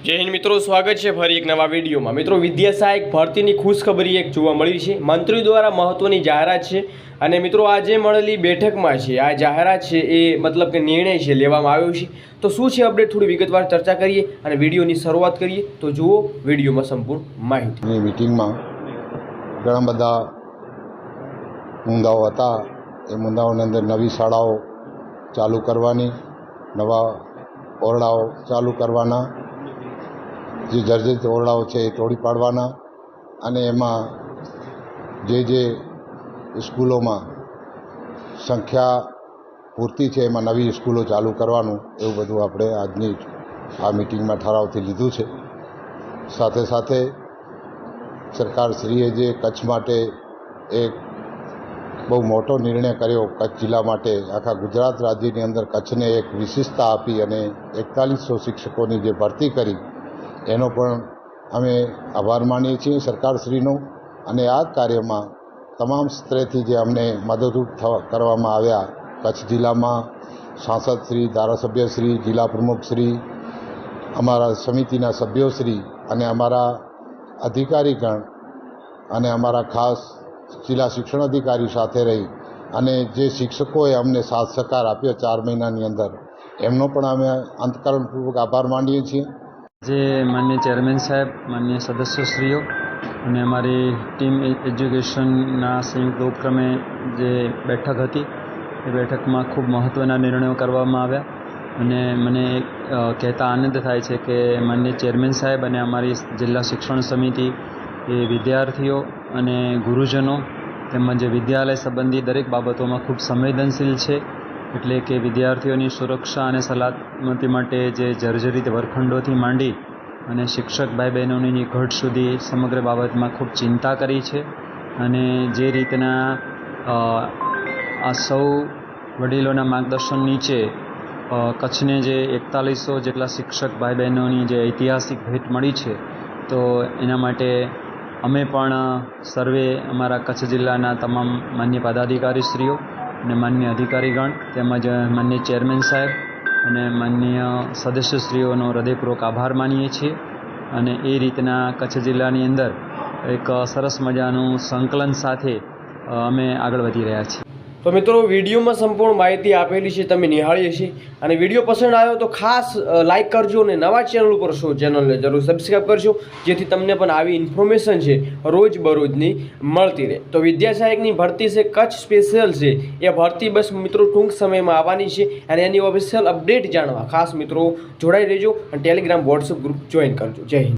जय हिंद मित्रों, स्वागत है फरी एक नवा वीडियो में। मित्रों, विद्या सहायक भर्ती खुशखबरी एक जोवा मळी छे। मंत्री द्वारा महत्वनी जाहेरात छे અને મિત્રો આજે મળેલી બેઠકમાં છે આ જાહેરાત છે એ मतलब કે નિર્ણય છે લેવામાં આવ્યો છે। તો શું છે અપડેટ થોડી વિગતવાર ચર્ચા કરીએ અને વિડીયોની શરૂઆત કરીએ। તો જુઓ વિડીયોમાં સંપૂर्ण માહિતી। ની મીટિંગમાં ઘણા બધા મુદ્દાઓ હતા। એ મુદ્દાઓની અંદર નવી શાળાઓ ચાલુ કરવાની, નવા ઓરડાઓ ચાલુ કરવાના, જે જર્જરિત ઓરડાઓ છે એ તોડી પાડવાના અને એમાં જે સ્કૂલોમાં સંખ્યા પૂરતી છે એમાં નવી સ્કૂલો ચાલુ કરવાનું, એવું બધું આપણે આજની આ મિટિંગમાં ઠરાવથી લીધું છે। સાથે સાથે સરકારશ્રીએ જે કચ્છ માટે એક બહુ મોટો નિર્ણય કર્યો, કચ્છ જિલ્લા માટે આખા ગુજરાત રાજ્યની અંદર કચ્છને એક વિશેષતા આપી અને 4100 શિક્ષકોની જે ભરતી કરી, એનો પણ અમે આભાર માનીએ છીએ સરકારશ્રીનો। અને આ કાર્યમાં તમામ સ્તરેથી જે અમને મદદરૂપ કરવામાં આવ્યા, કચ્છ જિલ્લામાં સાંસદશ્રી, ધારાસભ્યશ્રી, જિલ્લા પ્રમુખશ્રી, અમારા સમિતિના સભ્યોશ્રી અને અમારા અધિકારીગણ અને અમારા ખાસ જિલ્લા શિક્ષણ અધિકારી સાથે રહી અને જે શિક્ષકોએ અમને સાથ સહકાર આપ્યો 4 મહિનાની અંદર, એમનો પણ અમે અંતઃકરણપૂર્વક આભાર માનીએ છીએ। જે માનનીય ચેરમેન સાહેબ, માનનીય સદસ્યશ્રીઓ અને અમારી ટીમ એજ્યુકેશનના સંયુક્ત ઉપક્રમે જે બેઠક હતી એ બેઠકમાં ખૂબ મહત્ત્વના નિર્ણયો કરવામાં આવ્યા અને મને કહેતા આનંદ થાય છે કે માનનીય ચેરમેન સાહેબ અને અમારી જિલ્લા શિક્ષણ સમિતિ એ વિદ્યાર્થીઓ અને ગુરુજનો તેમજ વિદ્યાલય સંબંધી દરેક બાબતોમાં ખૂબ સંવેદનશીલ છે। એટલે કે વિદ્યાર્થીઓની સુરક્ષા અને સલામતી માટે જે જર્જરિત વર્ગખંડોથી માંડી અને શિક્ષક ભાઈ બહેનોની ઘટ સુધી સમગ્ર બાબતમાં ખૂબ ચિંતા કરી છે અને જે રીતના આ સૌ વડીલોના માર્ગદર્શન નીચે કચ્છને જે 4100 જેટલા શિક્ષક ભાઈ બહેનોની જે ઐતિહાસિક ભેટ મળી છે, તો એના માટે અમે પણ સર્વે અમારા કચ્છ જિલ્લાના તમામ માન્ય પદાધિકારીશ્રીઓ અને માન્ય અધિકારીગણ તેમજ માન્ય ચેરમેન સાહેબ અને માન્ય સદસ્યશ્રીઓનો હૃદયપૂર્વક આભાર માનીએ છીએ અને એ રીતના કચ્છ જિલ્લાની અંદર એક સરસ મજાનું સંકલન સાથે અમે આગળ વધી રહ્યા છીએ। તો મિત્રો, વિડીયોમાં સંપૂર્ણ માહિતી આપેલી છે, તમે નિહાળી હશે અને વિડીયો પસંદ આવ્યો તો ખાસ લાઇક કરજો અને નવા ચેનલ ઉપર છો ચેનલને જરૂર સબસ્ક્રાઈબ કરજો, જેથી તમને પણ આવી ઇન્ફોર્મેશન છે રોજ બરોજની મળતી રહે। તો વિદ્યા સહાયકની ભરતી છે કચ્છ સ્પેશિયલ છે, એ ભરતી બસ મિત્રો ટૂંક સમયમાં આવવાની છે અને એની ઓફિશિયલ અપડેટ જાણવા ખાસ મિત્રો જોડાઈ રહેજો અને ટેલિગ્રામ વોટ્સઅપ ગ્રુપ જોઈન કરજો। જય હિન્દ।